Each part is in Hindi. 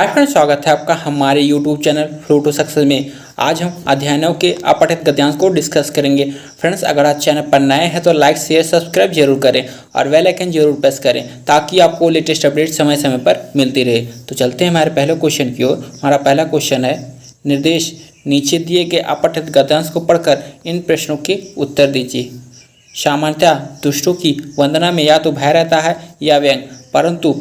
हाय फ्रेंड्स, स्वागत है आपका हमारे YouTube channel flow to success में। आज हम अध्ययनों के अपठित गद्यांश को डिस्कस करेंगे। फ्रेंड्स, अगर आज चैनल पर नए हैं तो लाइक शेयर सब्सक्राइब जरूर करें और बेल आइकन जरूर प्रेस करें ताकि आपको लेटेस्ट अपडेट समय समय पर मिलती रहे। तो चलते हैं हमारे पहले क्वेश्चन की ओर। हमारा पहला क्वेश्चन है, निर्देश नीचे दिए गए अपठित गद्यांश को पढ़कर इन प्रश्नों के उत्तर दीजिए। सामान्यतः दुष्टों की वंदना में या तो भय रहता है या व्यंग, परंतु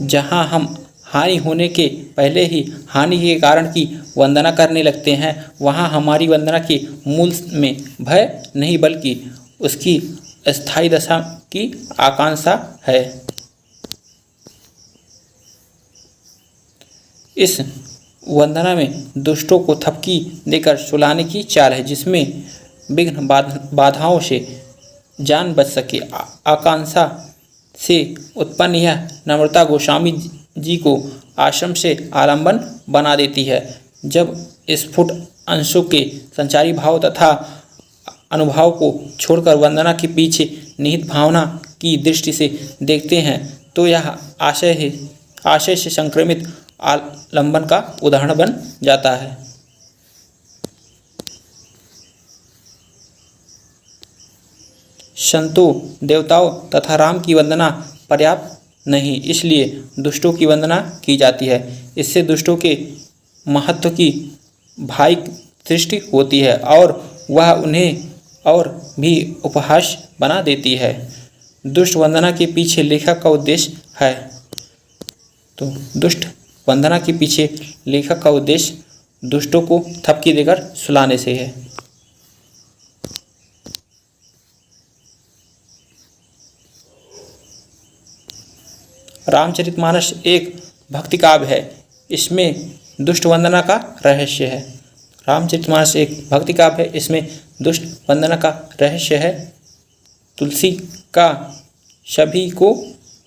जहाँ हम हानि होने के पहले ही हानि के कारण की वंदना करने लगते हैं वहाँ हमारी वंदना के मूल में भय नहीं बल्कि उसकी स्थायी दशा की आकांक्षा है। इस वंदना में दुष्टों को थपकी देकर सुलाने की चाल है, जिसमें विघ्न बाधाओं से जान बच सके। आकांक्षा से उत्पन्न यह नम्रता गोस्वामी जी को आश्रम से आलंबन बना देती है। जब स्फुट अंशों के संचारी भाव तथा अनुभव को छोड़कर वंदना के पीछे निहित भावना की दृष्टि से देखते हैं तो यह आशय से संक्रमित आलंबन का उदाहरण बन जाता है। संतों, देवताओं तथा राम की वंदना पर्याप्त नहीं, इसलिए दुष्टों की वंदना की जाती है। इससे दुष्टों के महत्व की भायिक सृष्टि होती है और वह उन्हें और भी उपहास बना देती है। दुष्ट वंदना के पीछे लेखक का उद्देश्य है। तो दुष्ट वंदना के पीछे लेखक का उद्देश्य दुष्टों को थपकी देकर सुलाने से है। रामचरितमानस एक भक्ति काव्य है, इसमें दुष्ट वंदना का रहस्य है। रामचरितमानस एक भक्ति काव्य है, इसमें दुष्ट वंदना का रहस्य है। तुलसी का सभी को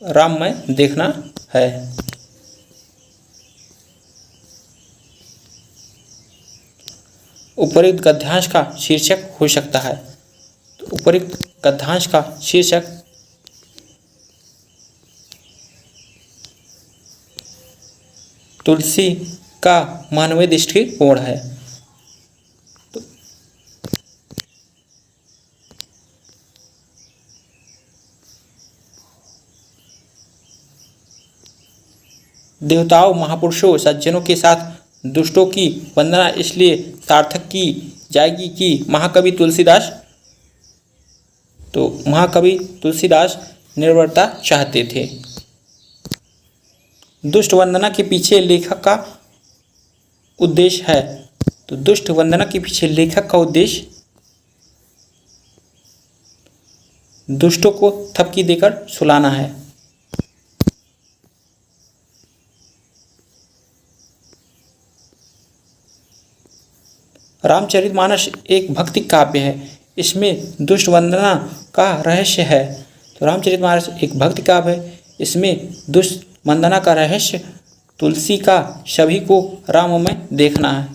राममय देखना है। उपयुक्त गद्यांश का शीर्षक हो सकता है। तो उपयुक्त गद्यांश का शीर्षक तुलसी का मानवीय दृष्टिकोण है। देवताओं, महापुरुषों, सज्जनों के साथ दुष्टों की वंदना इसलिए सार्थक की जाएगी कि महाकवि तुलसीदास निर्भरता चाहते थे। दुष्ट वंदना के पीछे लेखक का उद्देश्य है। तो दुष्ट वंदना के पीछे लेखक का उद्देश्य दुष्टों को थपकी देकर सुलाना है। रामचरितमानस एक भक्ति काव्य है, इसमें दुष्ट वंदना का रहस्य है। तो रामचरितमानस एक भक्ति काव्य है, इसमें दुष्ट वंदना का रहस्य तुलसी का सभी को राममय देखना है।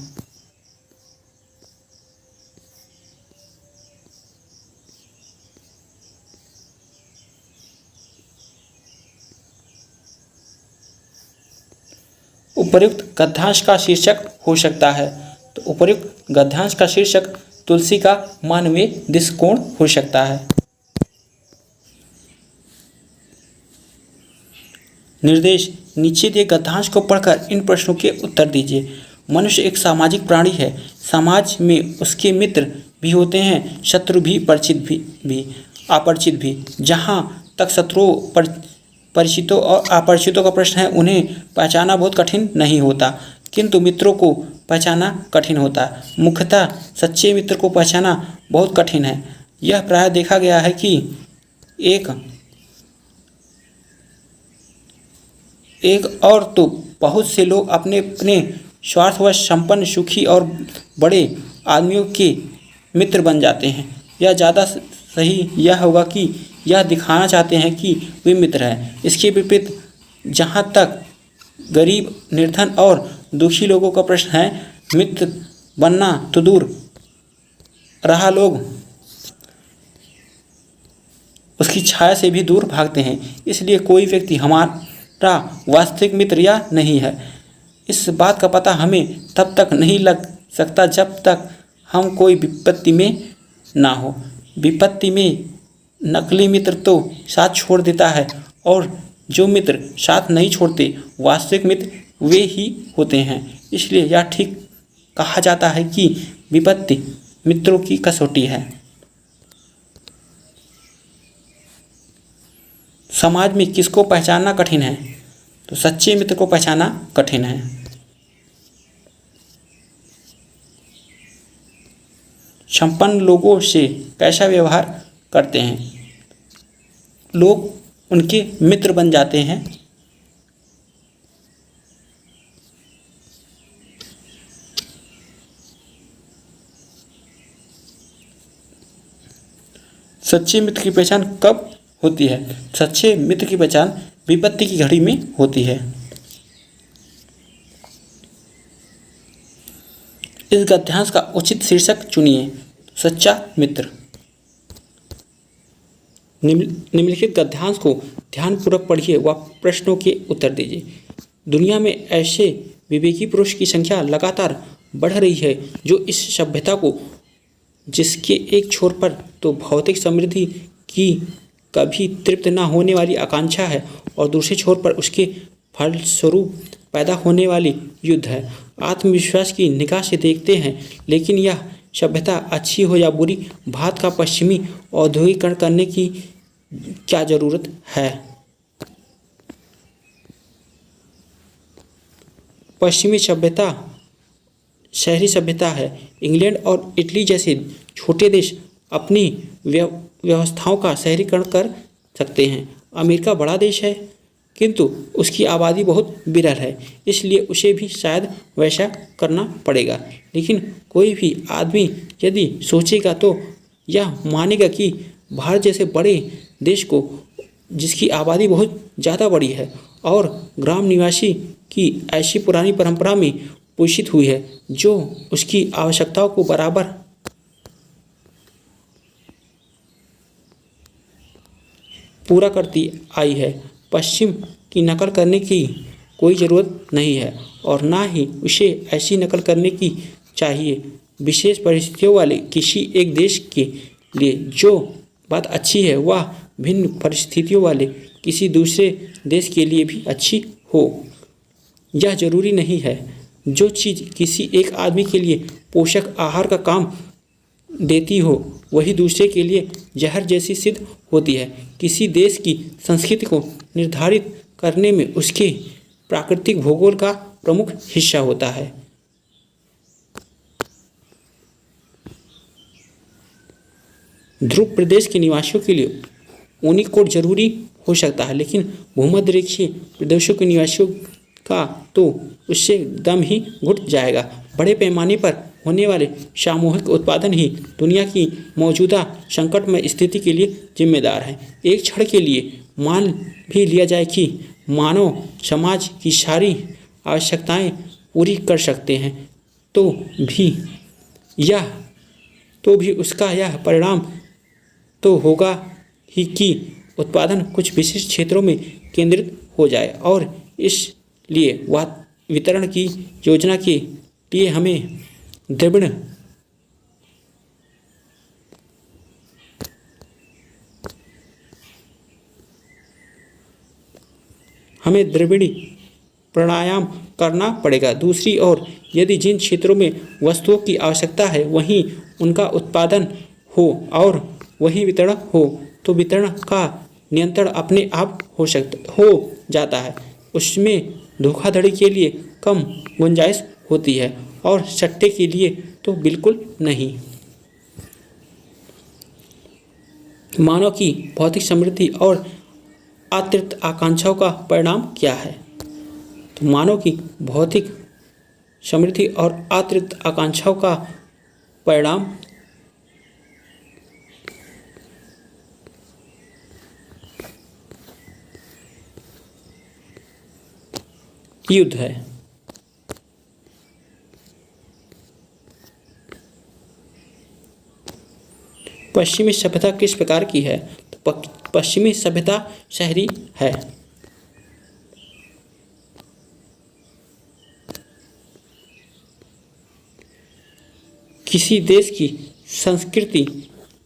उपर्युक्त गद्यांश का शीर्षक हो सकता है। तो उपर्युक्त गद्यांश का शीर्षक तुलसी का मानवीय दृष्टिकोण हो सकता है। निर्देश नीचे दिए गद्यांश को पढ़कर इन प्रश्नों के उत्तर दीजिए। मनुष्य एक सामाजिक प्राणी है। समाज में उसके मित्र भी होते हैं, शत्रु भी, अपरिचित भी। जहाँ तक शत्रुओं, परिचितों और अपरिचितों का प्रश्न है, उन्हें पहचाना बहुत कठिन नहीं होता, किंतु मित्रों को पहचाना कठिन होता है। मुख्यतः सच्चे मित्र को पहचाना बहुत कठिन है। यह प्रायः देखा गया है कि एक और तो बहुत से लोग अपने अपने स्वार्थवश संपन्न, सुखी और बड़े आदमियों के मित्र बन जाते हैं। यह ज़्यादा सही यह होगा कि यह दिखाना चाहते हैं कि वे मित्र हैं। इसके विपरीत जहाँ तक गरीब, निर्धन और दुखी लोगों का प्रश्न है, मित्र बनना तो दूर रहा, लोग उसकी छाया से भी दूर भागते हैं। इसलिए कोई व्यक्ति हमारा वास्तविक मित्र या नहीं है, इस बात का पता हमें तब तक नहीं लग सकता जब तक हम कोई विपत्ति में ना हो। विपत्ति में नकली मित्र तो साथ छोड़ देता है और जो मित्र साथ नहीं छोड़ते वास्तविक मित्र वे ही होते हैं। इसलिए यह ठीक कहा जाता है कि विपत्ति मित्रों की कसौटी है। समाज में किसको पहचानना कठिन है? तो सच्चे मित्र को पहचानना कठिन है। संपन्न लोगों से कैसा व्यवहार करते हैं? लोग उनके मित्र बन जाते हैं। सच्चे मित्र की पहचान कब होती है? सच्चे मित्र की पहचान विपत्ति की घड़ी में होती है। इस गद्यांश का उचित शीर्षक चुनिए। सच्चा मित्र। निम्नलिखित गद्यांश को ध्यानपूर्वक पढ़िए व प्रश्नों के उत्तर दीजिए। दुनिया में ऐसे विवेकी पुरुष की संख्या लगातार बढ़ रही है जो इस सभ्यता को, जिसके एक छोर पर तो भौतिक समृद्धि की कभी तृप्त न होने वाली आकांक्षा है और दूसरे छोर पर उसके फलस्वरूप पैदा होने वाली युद्ध है, आत्मविश्वास की निगाह से देखते हैं। लेकिन यह सभ्यता अच्छी हो या बुरी, भारत का पश्चिमी औद्योगिकरण करने की क्या जरूरत है? पश्चिमी सभ्यता शहरी सभ्यता है। इंग्लैंड और इटली जैसे छोटे देश अपनी व्यवस्थाओं का शहरीकरण कर सकते हैं। अमेरिका बड़ा देश है किंतु उसकी आबादी बहुत विरल है, इसलिए उसे भी शायद वैसा करना पड़ेगा। लेकिन कोई भी आदमी यदि सोचेगा तो यह मानेगा कि भारत जैसे बड़े देश को, जिसकी आबादी बहुत ज़्यादा बड़ी है और ग्राम निवासी की ऐसी पुरानी परंपरा में पोषित हुई है जो उसकी आवश्यकताओं को बराबर पूरा करती आई है, पश्चिम की नकल करने की कोई ज़रूरत नहीं है और ना ही उसे ऐसी नकल करने की चाहिए। विशेष परिस्थितियों वाले किसी एक देश के लिए जो बात अच्छी है वह भिन्न परिस्थितियों वाले किसी दूसरे देश के लिए भी अच्छी हो। यह जरूरी नहीं है जो चीज़ किसी एक आदमी के लिए पोषक आहार का काम देती हो वही दूसरे के लिए जहर जैसी सिद्ध होती है। किसी देश की संस्कृति को निर्धारित करने में उसके प्राकृतिक भूगोल का प्रमुख हिस्सा होता है। ध्रुव प्रदेश के निवासियों के लिए ऊनी कोट जरूरी हो सकता है, लेकिन भूमध्य रेखीय प्रदेशों के निवासियों का तो उससे दम ही घुट जाएगा। बड़े पैमाने पर होने वाले सामूहिक उत्पादन ही दुनिया की मौजूदा संकटमय स्थिति के लिए जिम्मेदार है। एक क्षण के लिए मान भी लिया जाए कि मानव समाज की सारी आवश्यकताएं पूरी कर सकते हैं तो भी उसका यह परिणाम तो होगा ही कि उत्पादन कुछ विशिष्ट क्षेत्रों में केंद्रित हो जाए और इसलिए वितरण की योजना के लिए हमें द्रविड़ प्राणायाम करना पड़ेगा। दूसरी ओर यदि जिन क्षेत्रों में वस्तुओं की आवश्यकता है वहीं उनका उत्पादन हो और वहीं वितरण हो तो वितरण का नियंत्रण अपने आप हो जाता है। उसमें धोखाधड़ी के लिए कम गुंजाइश होती है और सट्टे के लिए तो बिल्कुल नहीं। मानव की भौतिक समृद्धि और अतिरिक्त आकांक्षाओं का परिणाम क्या है? तो मानव की भौतिक समृद्धि और अतिरिक्त आकांक्षाओं का परिणाम युद्ध है। पश्चिमी सभ्यता किस प्रकार की है? तो पश्चिमी सभ्यता शहरी है। किसी देश की संस्कृति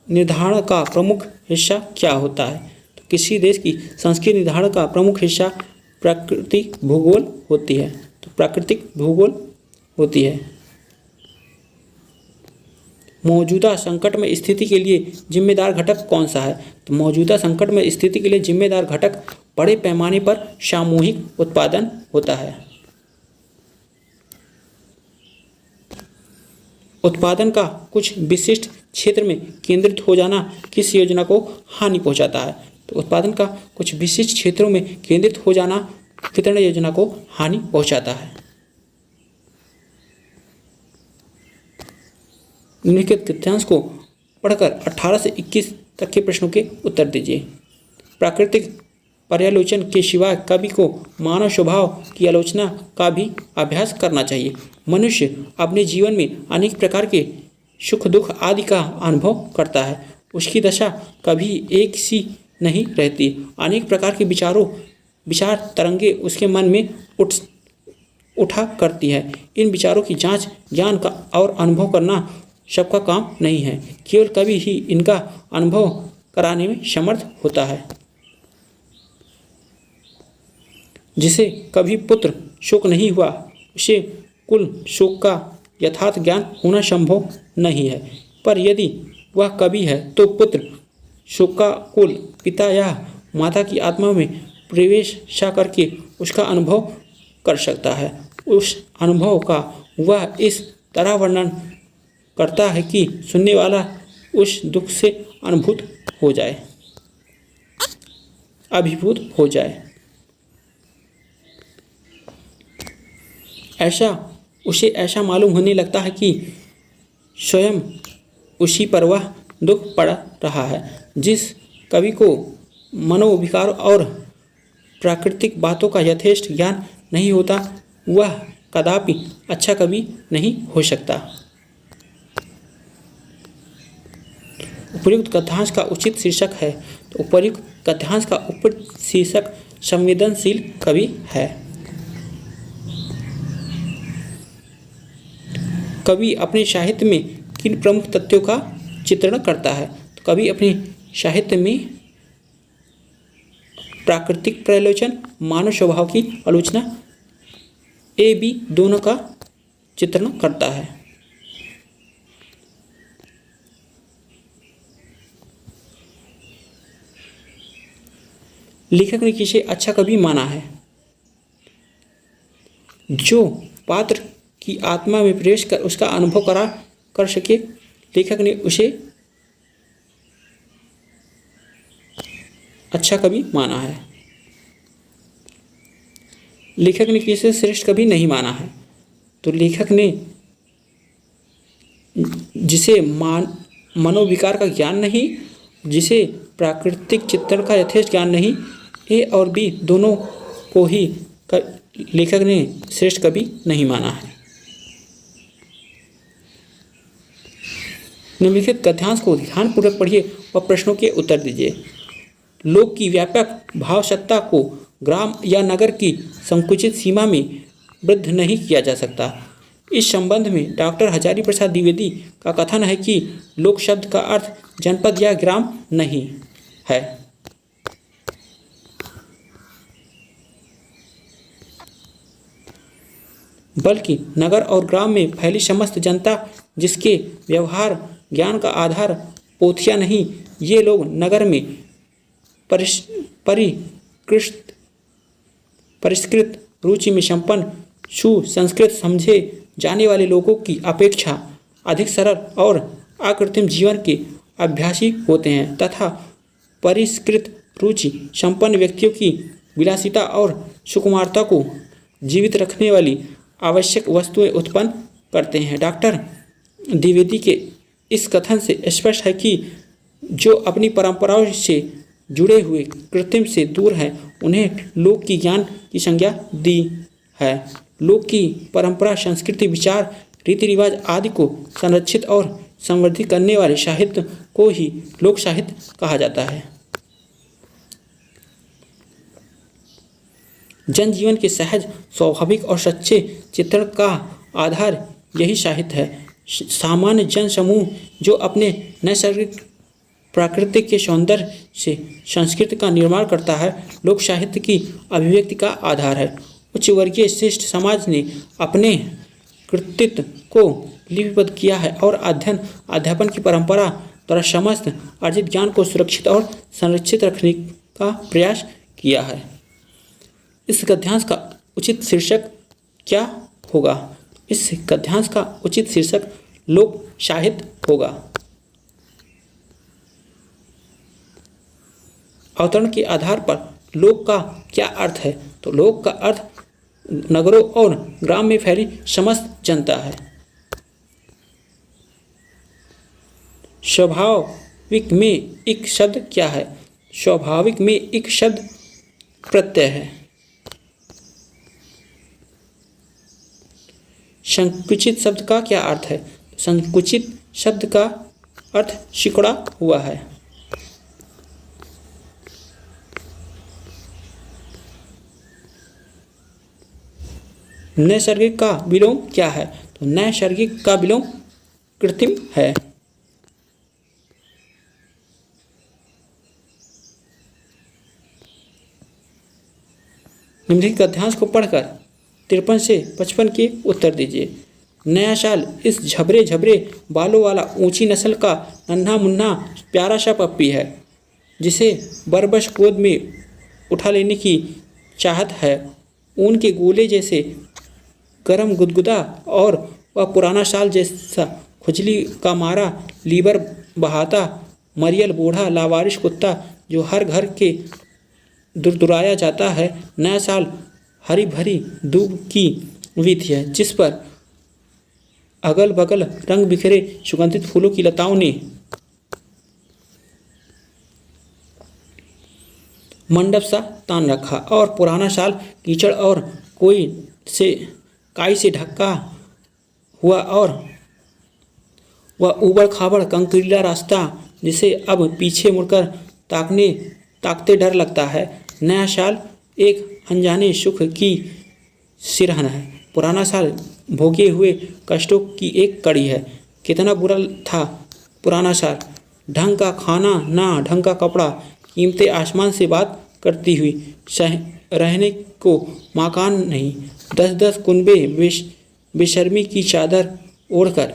निर्धारण का प्रमुख हिस्सा क्या होता है? तो किसी देश की संस्कृति निर्धारण का प्रमुख हिस्सा प्राकृतिक भूगोल होती है। तो प्राकृतिक भूगोल होती है। मौजूदा संकट में स्थिति के लिए जिम्मेदार घटक कौन सा है? तो मौजूदा संकट में स्थिति के लिए जिम्मेदार घटक बड़े पैमाने पर सामूहिक उत्पादन होता है। उत्पादन का कुछ विशिष्ट क्षेत्र में केंद्रित हो जाना किस योजना को हानि पहुंचाता है? तो उत्पादन का कुछ विशिष्ट क्षेत्रों में केंद्रित हो जाना वितरण योजना को हानि पहुंचाता है। निम्नलिखित गद्यांश को पढ़कर 18 से 21 तक के प्रश्नों के उत्तर दीजिए। प्राकृतिक पर्यालोचन के सिवाय कवि को मानव स्वभाव की आलोचना का भी अभ्यास करना चाहिए। मनुष्य अपने जीवन में अनेक प्रकार के सुख दुख आदि का अनुभव करता है। उसकी दशा कभी एक सी नहीं रहती। अनेक प्रकार के विचार तरंगे उसके मन में उठा करती है। इन विचारों की जांच ज्ञान का और अनुभव करना सबका काम नहीं है। केवल कवि ही इनका अनुभव कराने में समर्थ होता है। जिसे कभी पुत्र शोक नहीं हुआ उसे कुल शोक का यथार्थ ज्ञान होना संभव नहीं है। पर यदि वह कवि है तो पुत्र शोक का कुल पिता या माता की आत्मा में प्रवेश करके उसका अनुभव कर सकता है। उस अनुभव का वह इस तरह वर्णन करता है कि सुनने वाला उस दुख से अभिभूत हो जाए। उसे ऐसा मालूम होने लगता है कि स्वयं उसी पर वह दुख पड़ रहा है। जिस कवि को मनोविकार और प्राकृतिक बातों का यथेष्ट ज्ञान नहीं होता वह कदापि अच्छा कवि नहीं हो सकता। उपर्युक्त गद्यांश का उचित शीर्षक है। तो उपर्युक्त गद्यांश का उचित शीर्षक संवेदनशील कवि है। कवि अपने साहित्य में किन प्रमुख तथ्यों का चित्रण करता है? तो कवि अपने साहित्य में प्राकृतिक पर्यालोचन, मानव स्वभाव की आलोचना ए बी दोनों का चित्रण करता है। लेखक ने किसे अच्छा कवि माना है? जो पात्र की आत्मा में प्रवेश कर उसका अनुभव कर सके, लेखक ने उसे अच्छा कवि माना है। लेखक ने किसे श्रेष्ठ कवि नहीं माना है? तो लेखक ने जिसे मनोविकार का ज्ञान नहीं, जिसे प्राकृतिक चित्रण का यथेष्ट ज्ञान नहीं, ए और बी दोनों को ही लेखक ने श्रेष्ठ कवि नहीं माना है। निम्नलिखित गद्यांश को ध्यानपूर्वक पढ़िए और प्रश्नों के उत्तर दीजिए। लोक की व्यापक भावसत्ता को ग्राम या नगर की संकुचित सीमा में वृद्ध नहीं किया जा सकता। इस संबंध में डॉक्टर हजारी प्रसाद द्विवेदी का कथन है कि लोक शब्द का अर्थ जनपद या ग्राम नहीं है। बल्कि नगर और ग्राम में फैली समस्त जनता, जिसके व्यवहार ज्ञान का आधार पोथियां नहीं, ये लोग नगर में परिष्कृत रुचि में संपन्न सुसंस्कृत समझे जाने वाले लोगों की अपेक्षा अधिक सरल और अकृत्रिम जीवन के अभ्यासी होते हैं तथा परिष्कृत रुचि संपन्न व्यक्तियों की विलासिता और सुकुमारता को जीवित रखने वाली आवश्यक वस्तुएं उत्पन्न करते हैं। डॉक्टर द्विवेदी के इस कथन से स्पष्ट है कि जो अपनी परंपराओं से जुड़े हुए कृत्रिम से दूर हैं उन्हें लोक की ज्ञान की संज्ञा दी है। लोक की परंपरा, संस्कृति, विचार, रीति रिवाज आदि को संरक्षित और संवर्धित करने वाले साहित्य को ही लोक साहित्य कहा जाता है। जनजीवन के सहज, स्वाभाविक और सच्चे चित्रण का आधार यही साहित्य है। सामान्य जन समूह जो अपने नैसर्गिक प्राकृतिक के सौंदर्य से संस्कृति का निर्माण करता है, लोक साहित्य की अभिव्यक्ति का आधार है। उच्च वर्गीय शिष्ट समाज ने अपने कृतित्व को लिपिबद्ध किया है और अध्ययन अध्यापन की परंपरा द्वारा समस्त अर्जित ज्ञान को सुरक्षित और संरक्षित रखने का प्रयास किया है। इस गद्यांश का उचित शीर्षक क्या होगा? इस गद्यांश का उचित शीर्षक लोक साहित्य होगा। अवतरण के आधार पर लोक का क्या अर्थ है? तो लोक का अर्थ नगरों और ग्राम में फैली समस्त जनता है। स्वाभाविक में एक शब्द क्या है? स्वाभाविक में एक शब्द प्रत्यय है। संकुचित शब्द का क्या अर्थ है? संकुचित शब्द का अर्थ सिकुड़ा हुआ है। नैसर्गिक का विलोम क्या है? तो नैसर्गिक का विलोम कृत्रिम है। निम्नलिखित गद्यांश को पढ़कर 53 से 55 के उत्तर दीजिए। नया साल इस झबरे झबरे बालों वाला ऊंची नस्ल का नन्हा मुन्ना प्यारा सा पप्पी है, जिसे बरबस गोद में उठा लेने की चाहत है। ऊन के गोले जैसे गरम गुदगुदा और वह पुराना साल जैसा खुजली का मारा लीवर बहाता मरियल बूढ़ा लावारिश कुत्ता जो हर घर के दुरदुराया जाता है। नया साल हरी भरी दूब की वीथी है, जिस पर अगल बगल रंग बिखरे सुगंधित फूलों की लताओं ने मंडप सा तान रखा और पुराना साल कीचड़ और काई से ढका हुआ और वह ऊबड़ खाबड़ कंकरीला रास्ता जिसे अब पीछे मुड़कर ताकते डर लगता है। नया साल एक अनजाने सुख की सिरहन है। पुराना साल भोगे हुए कष्टों की एक कड़ी है। कितना बुरा था पुराना साल। ढंग का खाना ना ढंग का कपड़ा, कीमतें आसमान से बात करती हुई, रहने को मकान नहीं, 10-10 कुनबे बेशर्मी की चादर ओढ़कर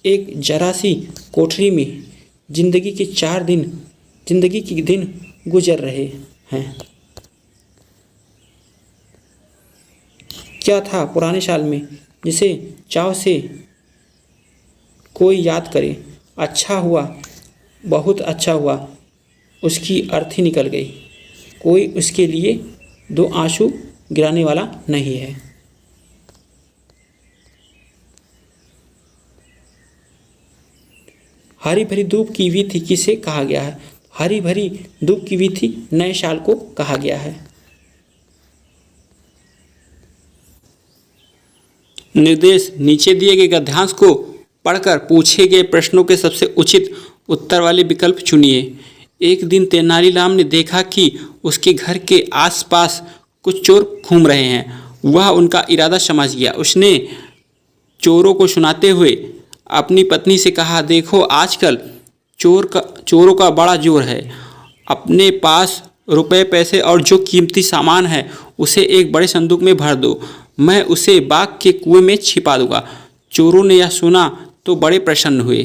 एक जरा सी कोठरी में जिंदगी के दिन गुजर रहे हैं। क्या था पुराने साल में जिसे चाव से कोई याद करे? अच्छा हुआ, बहुत अच्छा हुआ, उसकी अर्थी निकल गई। कोई उसके लिए 2 आंसू गिराने वाला नहीं है। हरी भरी धूप की वीथी किसे कहा गया है? हरी भरी धूप की वीथी नए साल को कहा गया है। निर्देश नीचे दिए गए गद्यांश को पढ़कर पूछे गए प्रश्नों के सबसे उचित उत्तर वाले विकल्प चुनिए। एक दिन तेनालीराम ने देखा कि उसके घर के आसपास कुछ चोर घूम रहे हैं। वह उनका इरादा समझ गया। उसने चोरों को सुनाते हुए अपनी पत्नी से कहा, देखो आजकल चोरों का बड़ा जोर है। अपने पास रुपए पैसे और जो कीमती सामान है उसे एक बड़े संदूक में भर दो। मैं उसे बाग के कुएं में छिपा दूंगा। चोरों ने यह सुना तो बड़े प्रसन्न हुए।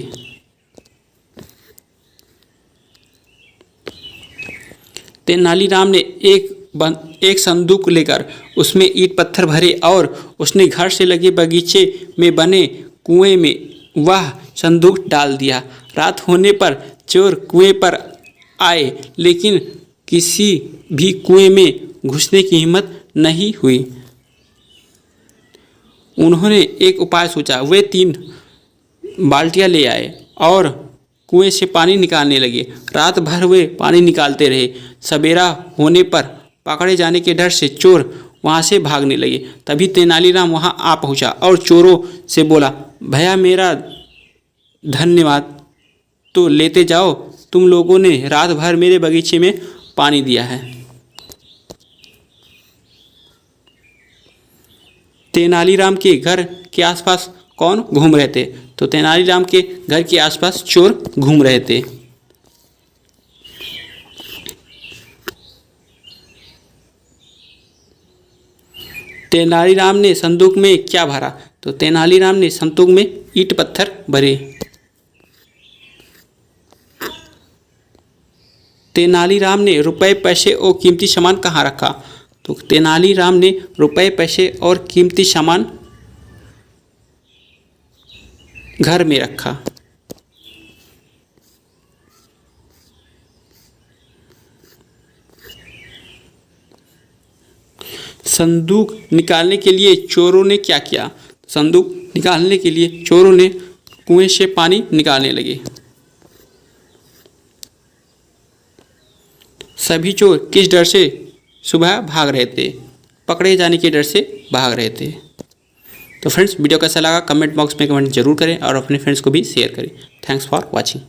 तेनालीराम ने एक संदूक लेकर उसमें ईंट पत्थर भरे और उसने घर से लगे बगीचे में बने कुएं में वह संदूक डाल दिया। रात होने पर चोर कुएं पर आए, लेकिन किसी भी कुएं में घुसने की हिम्मत नहीं हुई। उन्होंने एक उपाय सोचा। वे 3 बाल्टियां ले आए और कुएं से पानी निकालने लगे। रात भर वे पानी निकालते रहे। सवेरा होने पर पकड़े जाने के डर से चोर वहां से भागने लगे। तभी तेनालीराम वहां आ पहुंचा और चोरों से बोला, भैया मेरा धन्यवाद तो लेते जाओ, तुम लोगों ने रात भर मेरे बगीचे में पानी दिया है। तेनालीराम के घर के आसपास कौन घूम रहे थे? तो तेनालीराम के घर के आसपास चोर घूम रहे थे। तेनालीराम ने संदूक में क्या भरा? तो तेनालीराम ने संदूक में ईंट पत्थर भरे। तेनालीराम ने रुपए पैसे और कीमती सामान कहाँ रखा? तो तेनालीराम ने रुपए पैसे और कीमती सामान घर में रखा। संदूक निकालने के लिए चोरों ने क्या किया? संदूक निकालने के लिए चोरों ने कुएं से पानी निकालने लगे। सभी चोर किस डर से सुबह भाग रहे थे? पकड़े जाने के डर से भाग रहे थे। तो फ्रेंड्स, वीडियो कैसा लगा कमेंट बॉक्स में कमेंट जरूर करें और अपने फ्रेंड्स को भी शेयर करें। Thanks for watching.